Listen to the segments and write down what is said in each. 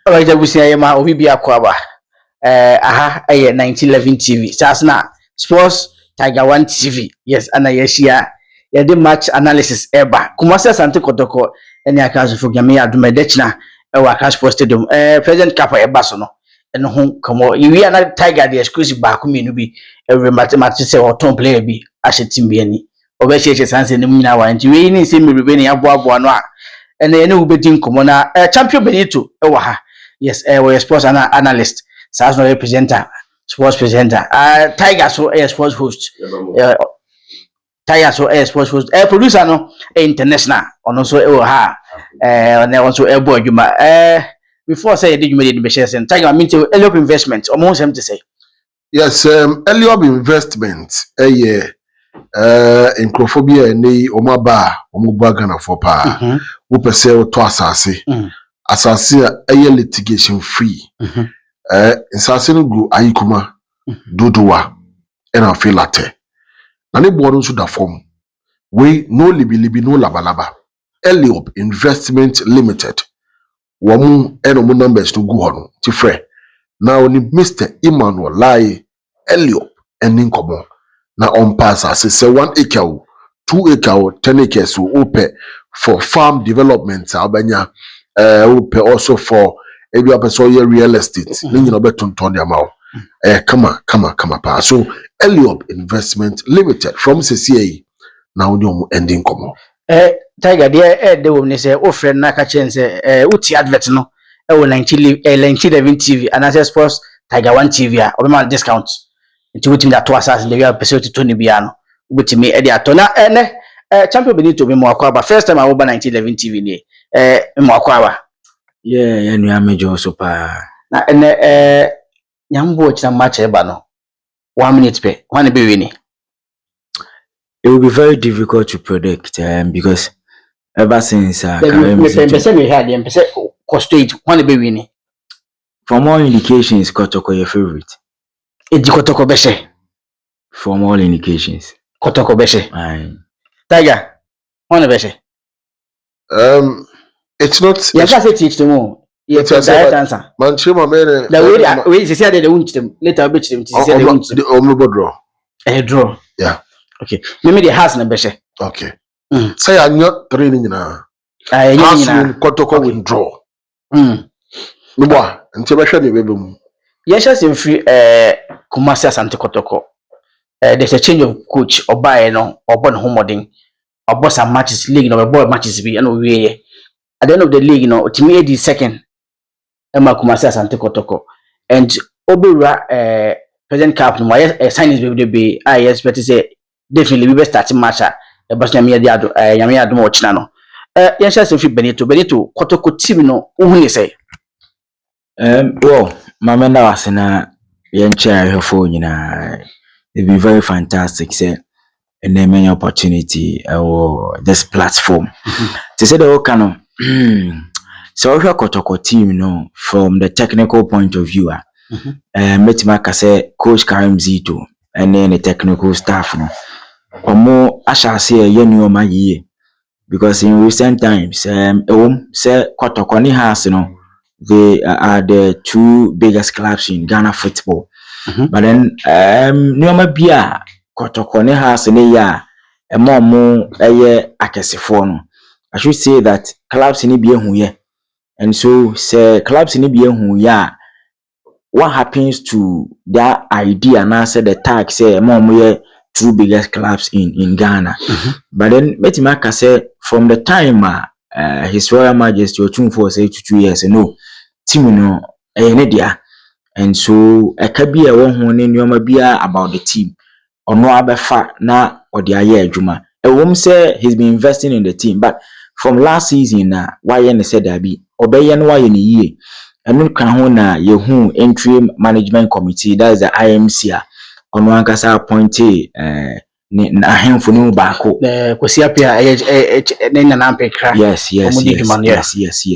Alright, abusia yema obi bia kwaba. Aha 1911 TV. Sasna Sports Tiger 1 TV. Yes, ana yeshia. Ya de match analysis eba. Kumase Asante Kotoko ene akazo fo game aduma dechna e wa Cash Sports Stadium. President Kapa eba so no. Eno ho komo. Iwi ana Tiger the exclusive ba ko menu bi. Every match say o ton player bi ahye team bi ani. Obe cheche sanse ne nyina wa nti we ni se mebebe ne aboabo no a. Ene ene ubedi nkomo na champion Benito e wa ha. Yes, we sports analyst. So as no representer, sports presenter. Tiger so a sports host. Tiger so a sports host. Producer no international. On also ha. And also a boy juma. Before say did you made the shares and Tiger mean to Eliop investment. Almost him to say. Yes, Eliop investment. In Crophobia and the Omaba, Omubagana for pa. Who pursue to assassin. Asase a litigation free. Insasino go ayikuma dodowa and I feel latte. Nane boarding to the form. We no libi no labalaba. Eliop Investment Limited. Wamu eno numbers to go on. Tifre. Now ni Mr. Emmanuel Lai Eliop and Ninkomo. Na on pass as say 1 acre, 2 acre, 10 acres will open for farm development. Albania. Also for maybe a person real estate. Then you know better turn the amount. Come on, pa. So Eliop Investment Limited from CCA now you ending come. Tiger there they will say oh friend na ka chen say uti advert no e will 1911 TV and as sports Tiger 1 TV a obema discount. Nti wutim that to assassin the episode to Tony bia no. Wutimi e dey atona champion Benito be mo akwa first time I over 1911 TV ni mo akwa yeah you am major so pa na nyambo china match eba no 1 minute pe one be winning. It will be very difficult to predict because ever since from all indications Kotoko your favorite. Kotoko beshe. From all indications Kotoko beshe. Tiger one beshe. It's not. You can say teach them more. Yes, direct answer. Man, shema mene. The way they say they won't them later bitch them. Say they won't. The omnibo draw. Draw. Yeah. Okay. Maybe the house na beshe. Okay. Say I'm not training na. House win Kotoko win draw. Mboa, nti beshe ni bebe mu. Yes, in free Kumasi Asante Kotoko. There's a change of coach or buy no or born homoding or boss some matches league no boy matches be and we at the end of the league, to me, the second, Emma Kumasi Asante Kotoko, and Obura, President Captain, my sign will be, I expect to say, definitely we best starting match at Bosnia Yamia Dumo Channel. Yes, if you Benito, Kotoko team, no, who say? Well, my man was in a young chair, her phone, it'd be very fantastic, say, and then many opportunity or this platform to say the kind so we Kotoko team from the technical point of view metimaka say coach Karim Zito and then the technical staff omo ashase yenu oma yiye because in recent times say Kotoko ni has they are the two biggest clubs in Ghana football but then nyoma bia Kotoko ni has ne ya mo akesefo no I should say that clubs in Ibia and so say clubs in Ibia what happens to that idea now say the tag say more two biggest clubs in Ghana. But then Metimaka say from the time His Royal Majesty or for say 2 years no team and so a kabia one in Yomabia about the team or no other fact na or the aye juma. A woman say he's been investing in the team, but from last season why said that be obey why in a year and no can yehu interim management committee that is the IMC on one kasa appointee na ahemfo no baako kwesi apia na nampekra yes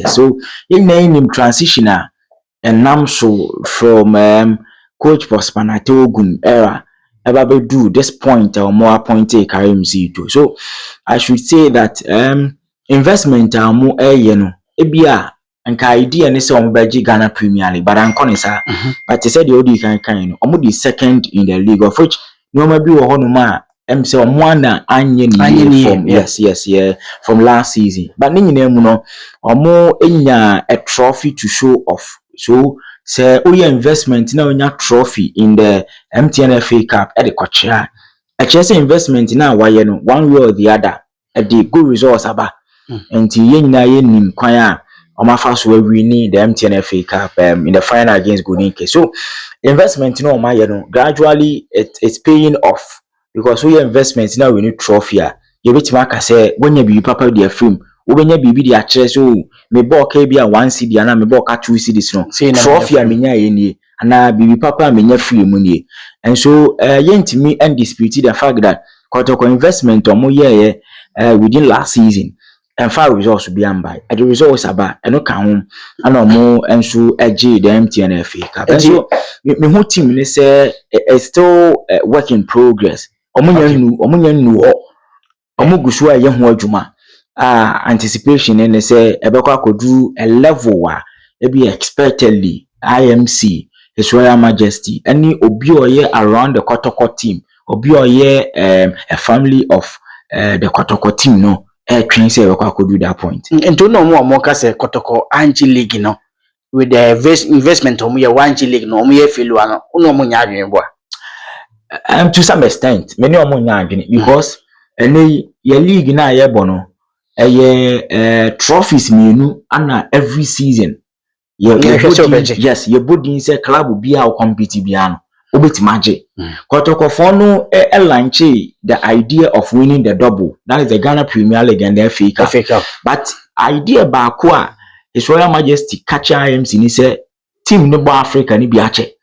so in name transitioner and namso from coach Prosperity Ogun era ever do this point or more appointee Karim Zito. So I should say that investment more ebia nka idea ne se omo beji Ghana Premier League but anko ne sa but they said the odi kan no omo the second in the league of which no ma bi wo hono ma say omo na anye ni from yeah from last season but ne nyina mu no omo enya a trophy to show off so say oya investment na onya trophy in the MTN FA Cup e de kochia a chance investment na waye no one way or the other at the good results aba enti ye nyina ye nim kwan a omafa so winning the MTN FA Cup in the final against Gunike. So investment no ma ye no gradually it's paying off because we investment now we need trophy you bit maka say when you be papa dey film wo benya bibi dey akere so me ball ka bia 1 CD na me ball ka 2 CDs no trophy a menya ye nie ana bibi papa menya free mu nie and so yentimi undisputed the fact that Kotoko investment omo ye within last season and far results be by the results about and no can and more and so edgy the MTN FA Cup. And so me whole team they say it's still work in progress. Omunyan nu omugusu aye ho adwuma anticipation and they say ebekwa kodu a level e be expectedly IMC His Royal Majesty any obi oye around the Kotoko team obi oye a family of the Kotoko team no train say we could do that point. And to know more say Kotoko Anchi League no with the investment on your Wanchi League no me feel no mo nya to some extent many o mo nya because any your league na ye bono trophies menu ana every season yes your body say club bi a compete bia no obetimaje Kotoko for no launch the idea of winning the double that is the Ghana Premier League and the FA Cup. But idea baako a His Royal Majesty catch IMC ni say team no bo Africa ni bi ache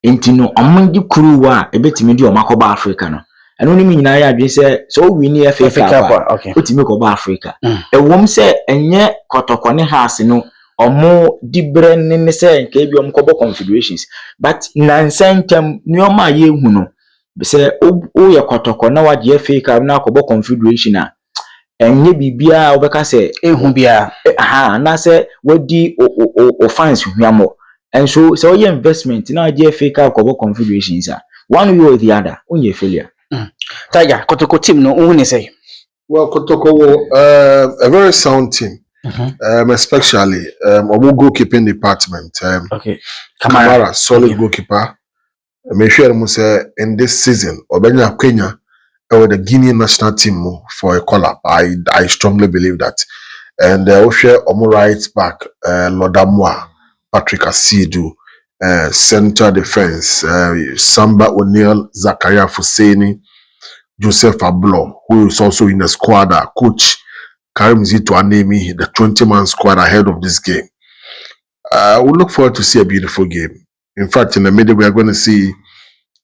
enti no omandi crew a ebetimi di omakoba Africa no eno ni nyina ya adwe say so win the FA Cup otimi ko ba Africa ewom say enye Kotoko ne house no omo dibre ne say nke bi omkobo confederations but nansentem nioma ye hu no say o ye Kotoko na wa the FA Cup na akobo confederation a enye bibia obeka say ehu bia na say wodi o fans hwiamo and so your investment na the FA Cup akobo confederations one way or the other onye failure Tiger Kotoko team no unu say well Kotoko a very sound team. Especially our goalkeeping department. Kamara, solid goalkeeper. Make sure mu say in this season, Obenya Kenya the Guinea national team for a call-up. I strongly believe that. And share omo right back, Lodamwa, Patrick Asidu, center defense, Samba O'Neil, Zakaria Fuseni, Joseph Ablo, who is also in the squad, coach. Karim Zito Anemi, the 20-man squad ahead of this game. We look forward to see a beautiful game. In fact, in the middle, we are going to see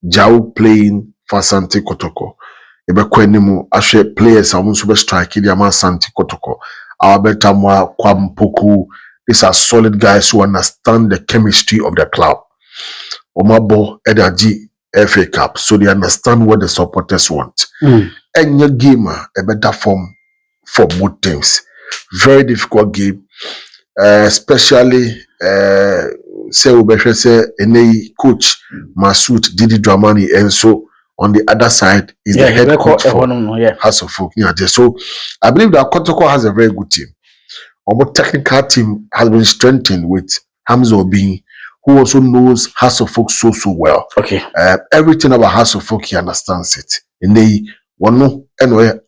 Jao playing for Santi Kotoko. Ebekwenemu ashe players are super striking the Santi Kotoko. Our Betamwa, Kwampoku. These are solid guys who understand the chemistry of the club. Omabo Edaji FA Cup, so they understand what the supporters want. And your gamer a better form for both teams. Very difficult game, especially say we say any coach Masoud Didi Dramani, and so on the other side is the head coach for House of Folk. So I believe that Kotoko has a very good team. Our technical team has been strengthened with Hamza Obi, who also knows House of Folk so well. Okay. Everything about House of Folk, he understands it. And they one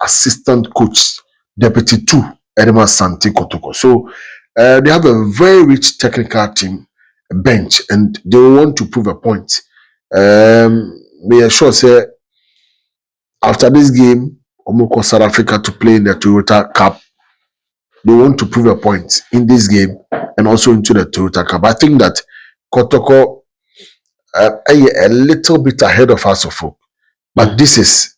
assistant coach. Deputy 2, Edema Santi Kotoko. So they have a very rich technical team bench and they want to prove a point. May I sure say after this game, Omoko South Africa to play in the Toyota Cup, they want to prove a point in this game and also into the Toyota Cup. I think that Kotoko a little bit ahead of us, but this is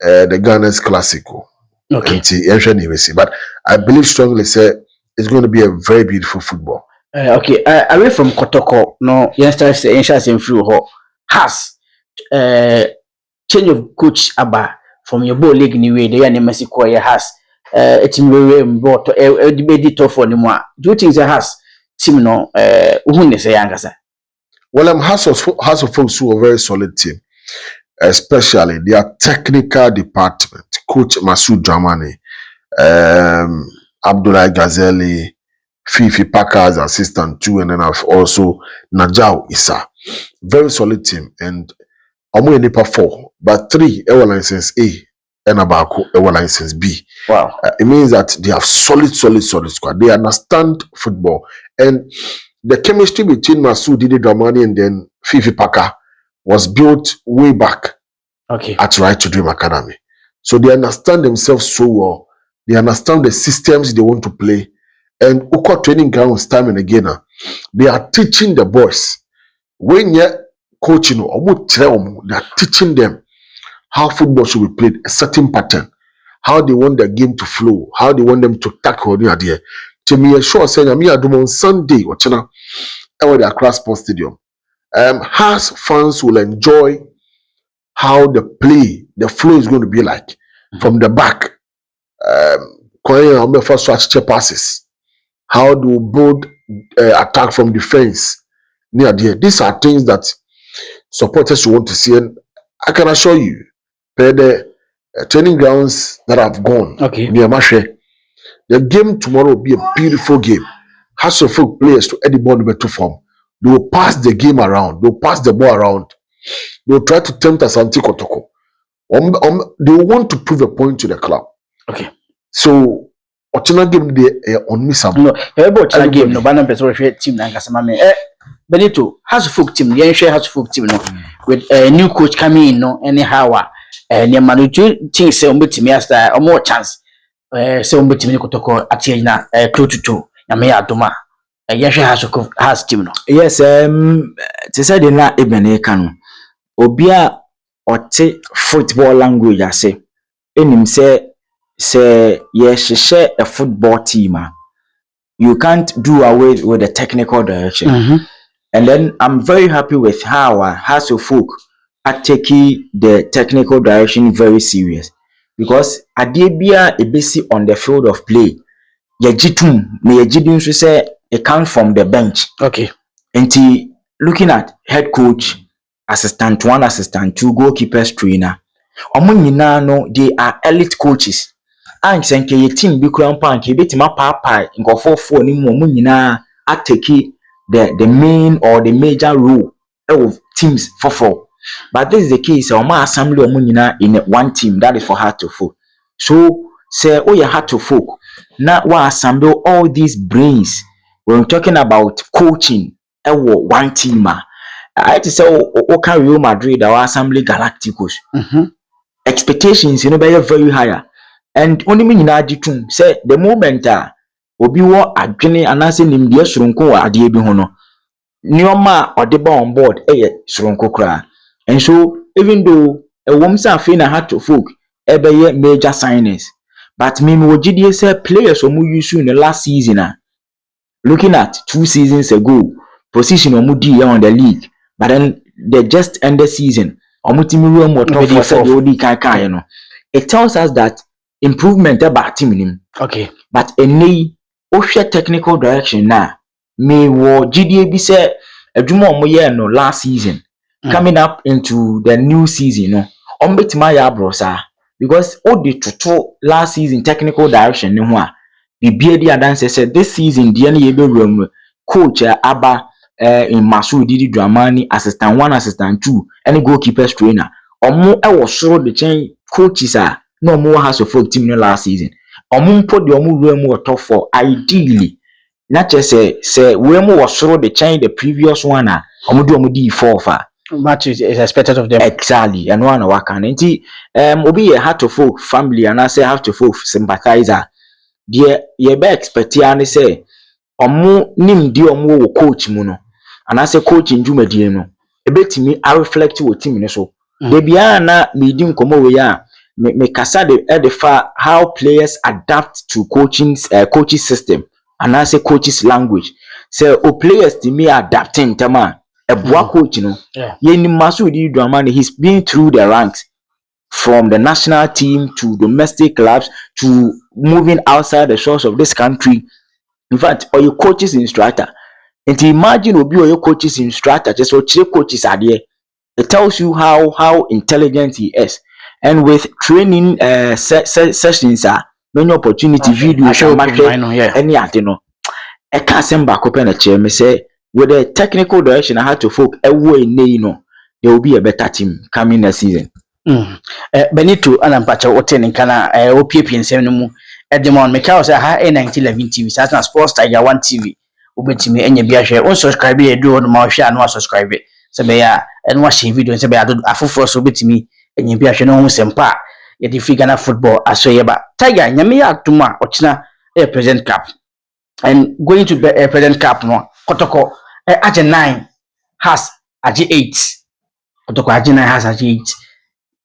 the Ghana's Classico. Okay. But I believe strongly say it's going to be a very beautiful football. Okay. Away from Kotoko, no, youngsters in through has change of coach aba from your ball league anyway. The Messi has it's very important. Debate for anymore. Do you think that has team no who ne say angasa. Well, House of Folks who are a very solid team, especially their technical department. Coach Masood Dramani, Abdullah Ghazali, Fifi Parker's assistant too, and then I've also Najao Issa. Very solid team, and Omo Nipa 4, but 3 Ewa license A and Abako Ewa license B. Wow. It means that they have solid squad. They understand football, and the chemistry between Masood, Didi Dramani, and then Fifi Parker was built way back at Right to Dream Academy. So they understand themselves so well. They understand the systems they want to play. And Uko training grounds time and again, they are teaching the boys. When you're coaching, they are teaching them how football should be played, a certain pattern, how they want the game to flow, how they want them to tackle the idea. To me, sure saying, I'm here on Sunday, or China, over the Accra Sports Stadium. Has fans will enjoy how the flow is going to be like from the back. First switch passes, how do build attack from defense near there. These are things that supporters want to see, and I can assure you, per the training grounds that have gone near Mashe, the game tomorrow will be a beautiful game. Has of folk players to any ball to form. They will pass the game around. They will pass the ball around. They will try to tempt Asante Kotoko. They want to prove a point to the club. So, Ochina game they unmissable. No, Ochina game no banana person team na nkasama me. Benito has a folk team. Yen share has a folk team no with a new coach coming in no anyhow. Ne manu think say ombetimi asta more chance. Say ombetimi Kotoko atie na close to na me adoma. Yen share has team no. Yes, to say the na ebene kan obi a ote football language ase enim say yes a football team you can't do away with the technical direction. And then I'm very happy with how House of Folk are taking the technical direction very serious, because adebia ebesi on the field of play yejitum me yejidin so say it comes from the bench. And looking at head coach, assistant 1, assistant 2, goalkeepers trainer, omo nyina no they are elite coaches. And senke ye team bi kura mpa nke betima papa nkofofo ni mu nyina atake the main or the major role of teams for. But this is the case oma assembly omo nyina in one team, that is for Heart of Folk. So say oya Heart of Folk na wa assemble all these brains when talking about coaching one team. I to say o Real Madrid or assembly Galacticos. Expectations be very higher. And only me nyina agitum say the moment obi wo adwene anase nimde soronko wa ade bi ho no nioma odeba on board soronko kra. And so even though a woman say na Heart of Folk ebeye major signings, but me wogidie say players omu use in the last season looking at 2 seasons ago, position omu di on the league, but then they just end the season omu timi room or top for the odi kai no. It tells us that improvement about team. But any ohwe technical direction na me wo GDA bi say adwuma omo ye no last season coming up into the new season no ombetima ya brosa, because all the toto last season technical direction ne ho a bibia di adanse said this season the any ebe coach aba in Masood Didi Dramani, assistant 1, assistant 2, any goalkeepers trainer omo e wo soro the chain coaches no more House of Folk team no last season. Omo mpo de omo room top 4 ideally. Not just say we was sure the change the previous one omo do omo di 4 far. Much is expected of them. Exactly. And one work and obi a Heart of Folk family and I say Heart of Folk sympathizer. Dear ye be expect ya say omo nim di omo wo coach mu no. And I say coach in dwumadi no. Ebetimi I reflect wo team no so. De bia na medium komo we ya me kasa the far how players adapt to coaching system and I say coaches language. So players to me adapting tama a boa coach no. Ye ni Masood Didi Dramani, he's been through the ranks from the national team to domestic clubs to moving outside the shores of this country. In fact, or your coaches instructor And imagine obi or your coaches in strategy, so coaches are there. It tells you how intelligent he is. And with training sessions many opportunity videos show any no. I can't send back open a chair. Me say with the technical direction I had to folk away no, there will be a better team coming next season. Benito anampacha hotel nkana OPP nsem no mu edemon me ka say ha 1911 TV sasa Sports Tiger 1 TV obetimi enye bia hwe on subscribe e do no ma hwe anu subscribe se be ya enu wa share video se be ya afoforo so obetimi enye bia hwe no hu sempa ye di free Ghana football asoye ba Tiger nyame ya atuma ochina present cup and going to present cup no Kotoko age 9 has age 8 Kotoko age 9 has age 8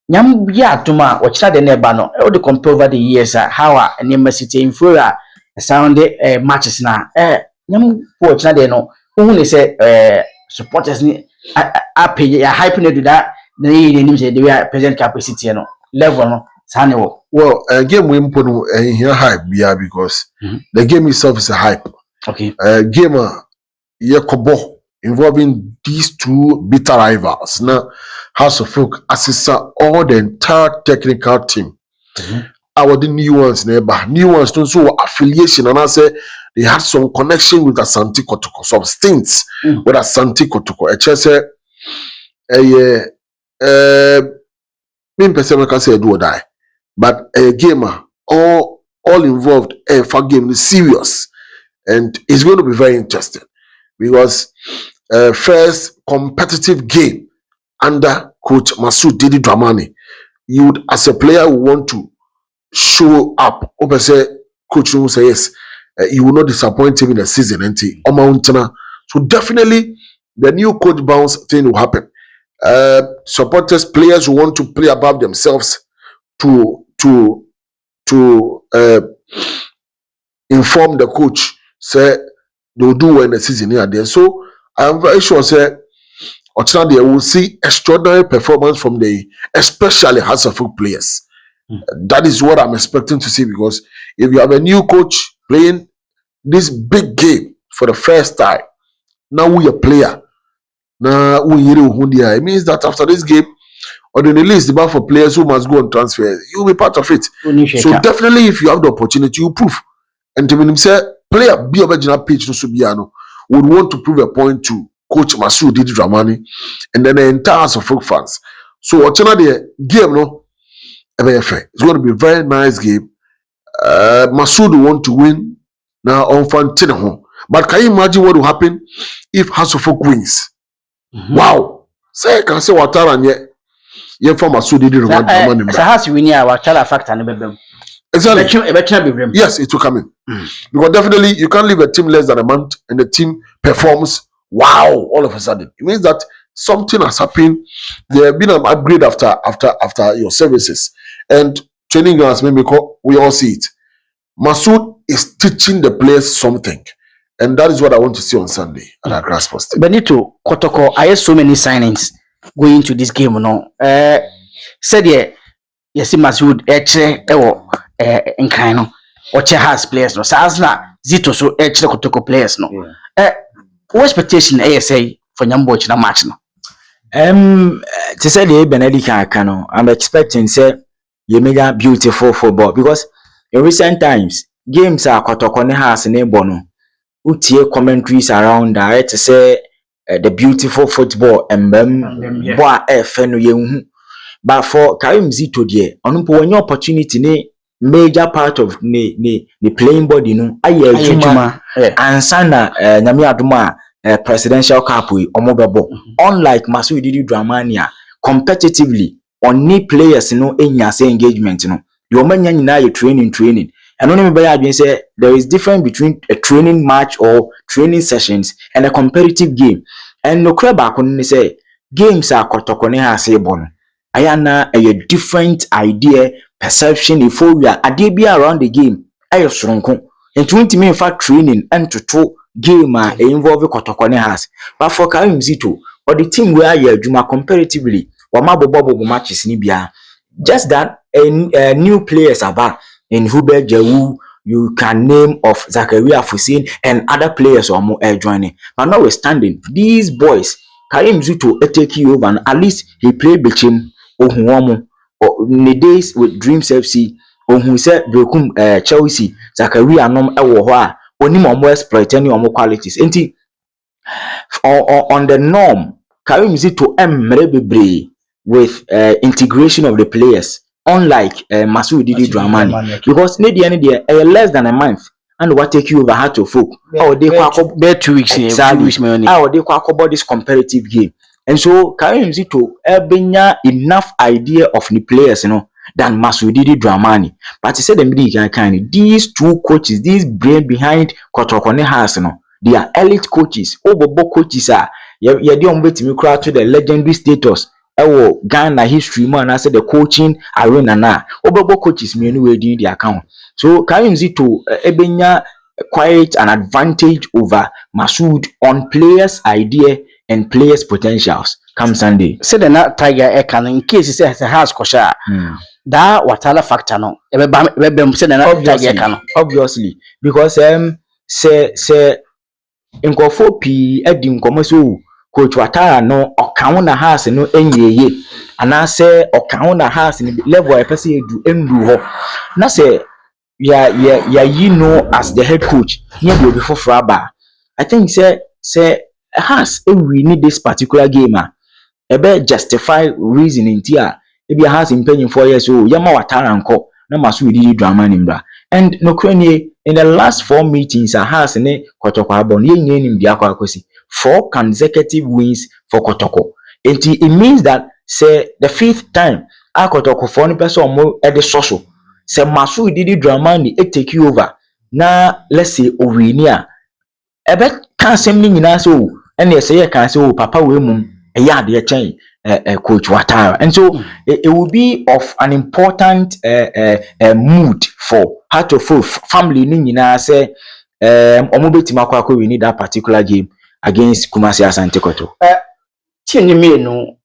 nyam ya atuma ochira de neba no e would compare over the years how a name city inferior sound matches na nyam po ochira de no who ne say supporters ni pay ya hype no do that the name say the present capacity no level no sane wo well game we put here hype because the game itself is a hype. Okay. Game yekobo involving these two bitter rivals. Now, House of Folk assist all the entire technical team. Our the new ones, new ones don't show affiliation, and I say they had some connection with Asante Kotoko, some stints with Asante Kotoko. I just say, me person can say do or die, but a gamer all involved. For game is serious, and it's going to be very interesting because. First competitive game under coach Didi Dramani. You would, as a player, want to show up. Say coach will say yes, you will not disappoint him in the season. So definitely the new coach bounce thing will happen. Supporters, players who want to play above themselves to inform the coach, say they'll do when the season is there. So I'm very sure, say, they will see extraordinary performance from especially House of Folk players. That is what I'm expecting to see because if you have a new coach playing this big game for the first time, now we a player. Now it means that after this game, or the list about for players who must go on transfer, you'll be part of it. So definitely, if you have the opportunity, you prove. And to me, say player be original pitch no subiano. Would want to prove a point to Coach Didi Dramani and then the entire House of Folk fans. So what's the game no? It's going to be a very nice game. Masoud want to win now on Fantino. But can you imagine what will happen if House of Folk wins? Wow! Say can say what and yet for Masoud Didi Dramani. So House win ya Watara factor no. Exactly. Yes, it will come in. Because definitely you can't leave a team less than a month and the team performs wow all of a sudden. It means that something has happened. There have been an upgrade after your services. And training grounds, maybe we all see it. Masoud is teaching the players something. And that is what I want to see on Sunday at our grass post. Benito, Kotoko, I have so many signings going into this game, no. Said yes, Masoud ewo nkran no has players no sazna zito so Kotoko players no what expectation say for nyambo na match no to say the Benedict no I'm expecting say you make a beautiful football because in recent times games are Kotoko ne has ne bono utie commentaries around that to say the beautiful football and boa no yehu but for Karim Zito there onumpo wanya opportunity ne major part of the playing body no aye adwuma ansa na nyame adoma presidential cup we omobebo unlike Masoud Didi Dramani competitively only players no enya say engagement no the omanya nyina ye training and only me adwin say there is difference between a training match or training sessions and a competitive game and no crab akon say games are Kotoko ne ha say bono ayana a different idea perception euphoria adebia around the game ayo soronko and 20 minutes for training and to game involve Kotoko ne has but for Karim Zito or the team where you adwuma comparatively wa mabobo matches ni bia just that new players aba in Hubert Jawu you can name of Zakaria Fusin and other players or more joining. But notwithstanding, these boys, Karim Zuto take you over, and at least he played between Ohuomo or in the days with Dreams FC, who said Brekum Chelsea, Zakaria Nom Ewoha, only more exploit any more qualities. And on the norm, Karim Zito Mrebebre with integration of the players, unlike Masoud Didi Dramani, because near less than a month. And what take you over how to folk? Oh, they bear 2 weeks exactly. Oh, they about this competitive game. And so Karim Zito benya enough idea of the players, than Masoud Didi Dramani. But he said the kind these two coaches, these brain behind Kotoko has, they are elite coaches. Obobo coaches are you don't wait me cry to the legendary status. Ghana history man, I said the coaching arena na. Obobo coaches me anyway doing the account. So Karim Zito ebenya quite an advantage over Masoud on players' idea and players' potentials. Come Sunday. Say the na Tiger can in case he says a house kosha. That watala factor no. Say the na Tiger can obviously because say nkofo pi edi nkomo so coach Watara no okan na house no enyeye ana say okan na house ni level e pese edu endu ho na say ya as the head coach here be before fraba. I think say has we need this particular game ebe justify reasoning tia ebi has impending 4 years so yama Watara nko na Masoud Didi Dramani mbra. And no kwenye in the last 4 meetings has ne Kotoko abon ye nyenim dia kwa akosi 4 consecutive wins for Kotoko. It means that say the 5th time Kotoko for ni person mo e de social say Masoud Didi Dramani e take you over na let's say owinia ebe kan sem ni nyina so ene say ye kan say papa we mum e ya de chen coach Watara. And so it will be of an important mood for how to full family ni nyina say omobetima kwa we need that particular game against Kumasi Asante Kotoko. Team me no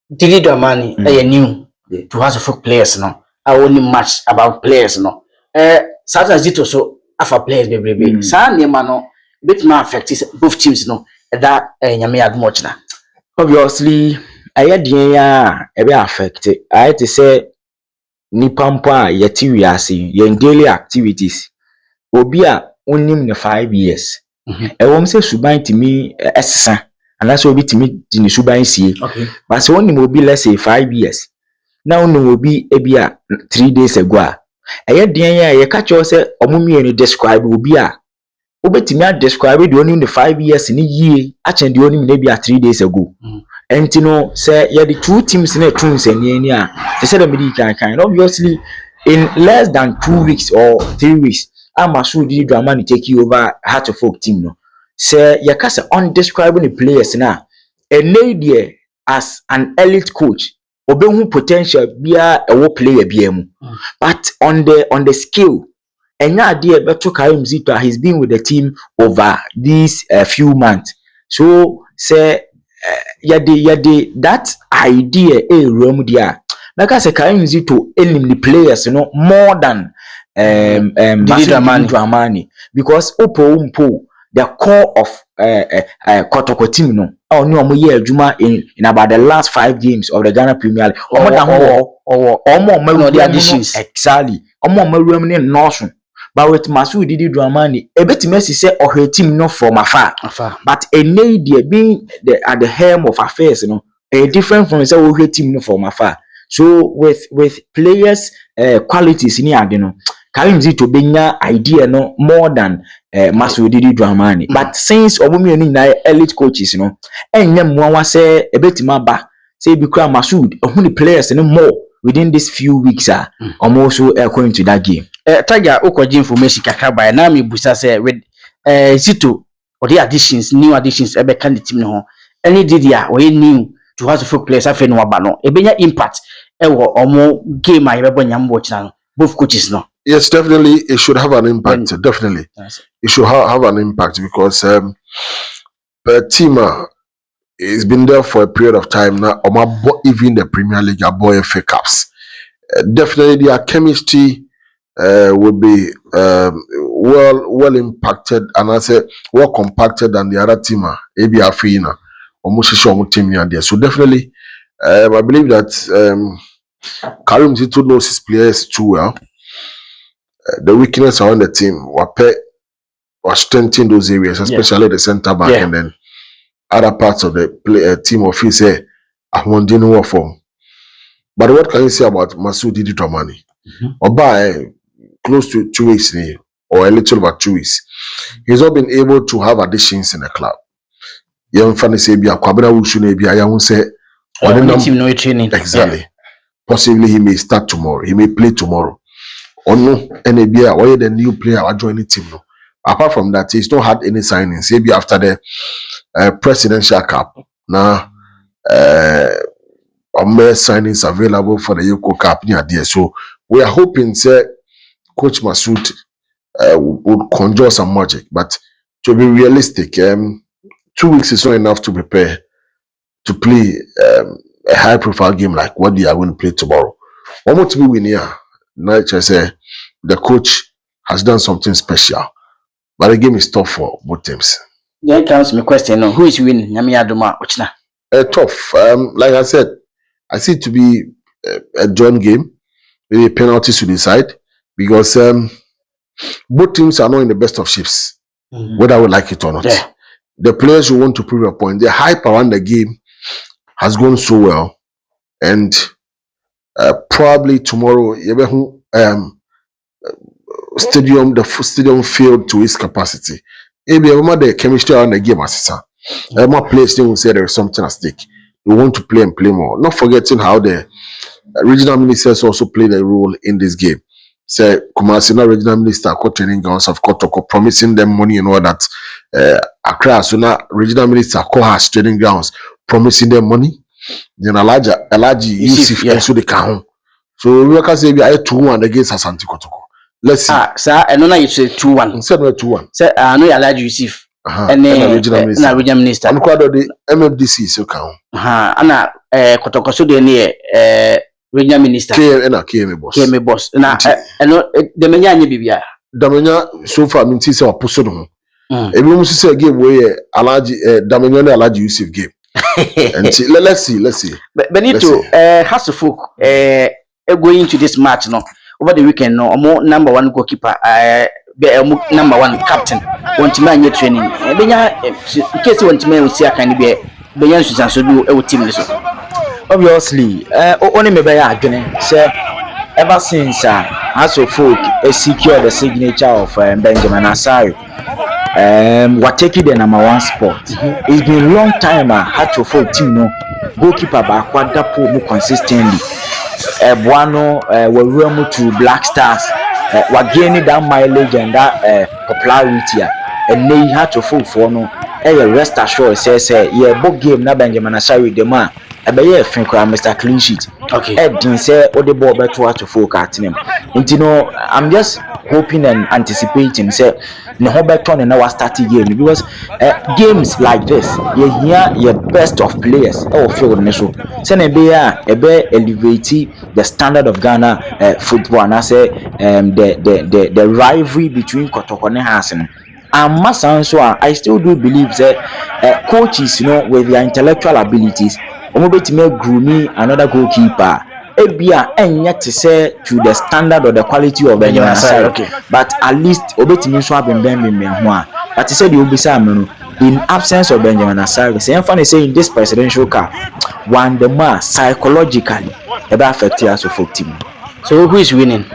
Didi Dramani new to has folk players no. I only match about players no. Satan Zito so afa players baby. Sa nema no bit ma affect both teams no that nyame admoch na. Obviously I be affected. I had to say nipa mpo a yeti wiase yen daily activities obi a onim ne 5 years wom say suban timi esesa anase obi timi di ne suban sie but so onim obi let's say 5 years na onim obi ebi a 3 days ago a den ya ye ka cho say omumie ni describe obi a obetimi a describe the onim the 5 years ni yie a chen the onim na bi a 3 days ago. And say yeah, the two teams in a tunes and they said the obviously in less than 2 weeks or 3 weeks, Masoud Didi Dramani take you over Heart of Folk team no. Say you can say undescribable the players now. A lady as an elite coach, obehu potential be a player BM. But on the skill, and now dear Beto Karim Zito he's been with the team over these few months. So say yade that idea room dia like say Karim Zito elim the players more than Didi Dramani because umpo the core of Kotoko team no oni omo ye adwuma in about the last 5 games of the Ghana Premier League omo da ho omo the additions exactly omo mawuram ne noso. But with Masoud Didi Dramani, ebetime say ohwe team no from afar. But a lady being at the helm of affairs, a different from say ohwe team no from afar. So with players qualities in here, Karim Zito benya idea no more than Masoud Didi Dramani. But since omumi ni na elite coaches, enye mwa say ebetima ba say bikra Masoud who the players more within these few weeks are also going to that game. Tiger Okoji information kakra by na me busa say with Zito or the additions new additions ebe can the team no any Didi a we new to have folk players afa no aba no ebenya impact ewo omo game a yebebo nyambo china both coaches no. Yes, definitely it should have an impact. Definitely it should have an impact because the team it's been there for a period of time now. Even the Premier League, boy FA Cups. Definitely their chemistry would be well impacted and I say well compacted than the other team. Maybe Afina or Mushisho team there. So definitely, I believe that Karim Zito knows his players too well. The weakness around the team were strengthening those areas, especially the centre back and then other parts of the team of his I won't do form. But what can you say about Masoud Didi Dramani? Or close to 2 weeks or a little over 2 weeks. He's not been able to have additions in the club. Young Fanny say be a Kwabena Wushune be I won't say training. Exactly. Possibly he may start tomorrow. He may play tomorrow. Or no, NBA or the new player or join the team. No. Apart from that, he's not had any signings. Maybe after the presidential cup. Now more signings available for the Yoko Cup near there. So we are hoping Coach Masoud would conjure some magic, but to be realistic, 2 weeks is not enough to prepare to play a high-profile game like what they are going to play tomorrow. One more to be winning here. I say the coach has done something special, but the game is tough for both teams. Yeah, comes my question. No, who is winning? Tough. Like I said, I see it to be a joint game, maybe penalties to decide because both teams are not in the best of shapes, whether we like it or not. Yeah. The players who want to prove a point, the hype around the game has gone so well, and probably tomorrow, the stadium filled to its capacity. Maybe the chemistry around the game as more players will say there is something at stake. We want to play and play more. Not forgetting how the regional ministers also played a role in this game. Say Kumasina regional minister training grounds of Kotoko promising them money and all that. Accra so now regional minister has training grounds promising them money. Then Alaji Yusuf and so they can. So we can say we are 2-1 against Asante Kotoko. Let's see. Sir, and no, you say 2-1. Instead of 2-1. Sir, I know Alaji Yusuf. And regional minister. I'm quite the MFDC so count. Ana Kotoko so de regional minister. KM boss. Na the menya nye bibia. Damenya so far minti say oposo no. Ebi mu say game where Alaji Damenya na Alaji Yusuf game. And let's see. Benito has to folk going into this match no over the weekend no number one goalkeeper number one captain want to man training. Benya in case want to man see can be Benya Susan so do team so. Obviously, only me by adwene say ever since House of Folk secure the signature of Benjamin Asari, what take the number one spot. It's been a long time House of Folk team no goalkeeper back quadruple more consistently. Buano we to Black Stars. We're gaining that mileage and that popularity. And they had to fall for no. Rest assured says yeah book game na Benjamin Asari the man. Ebeye fin kwa Mr. Clean Sheet. Okay. Edin say all the ball better to folk at him. And you know, I'm just hoping and anticipating say no ho better na our starting game because games like this you hear your best of players or field so say be elevate the standard of Ghana football and I say the rivalry between Kotoko and Hassan. And Masanso, I still do believe that coaches, you know, with their intellectual abilities, to make grooming another goalkeeper. Ebia enya to say to the standard or the quality of Benjamin Asari. Okay. But at least obetimi so abembembe but he said you be say in absence of Benjamin Asari. Say funny say in this presidential cup, one the man psychologically about affect us of team. So who is winning?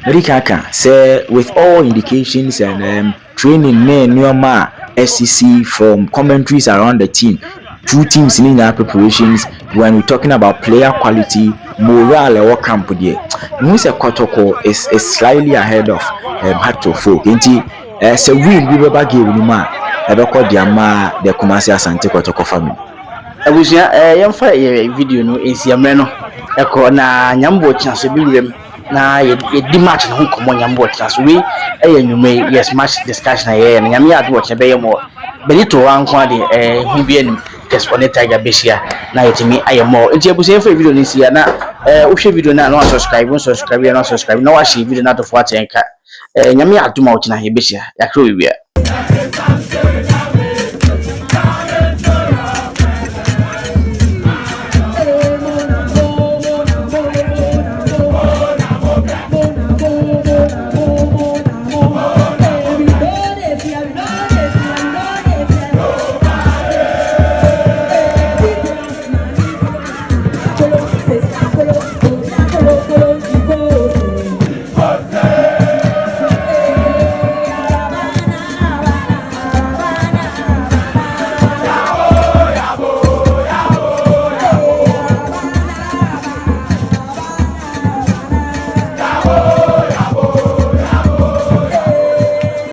Rikaka say with all indications and training Neoma SEC from commentaries around the team. Two teams in our preparations when we're talking about player quality, morale or camp there. Musa Kotoko is slightly ahead of Hato Folk. It's a win we were back here with the Kumasi Asante Kotoko family. I wish young fire video no is your meno. Echo na nyambo chance be na ye di match no komo nyambo chance we you may yes match discussion and nyame ad watch be more Benito ankwa de hu bi anim guess on Tiger Besia na yetimi ayemo nti abusen fa video ni sia na wohwe video na no subscribe na wa share video na to fo atenka nyame adoma wo kina ye behia yakro wia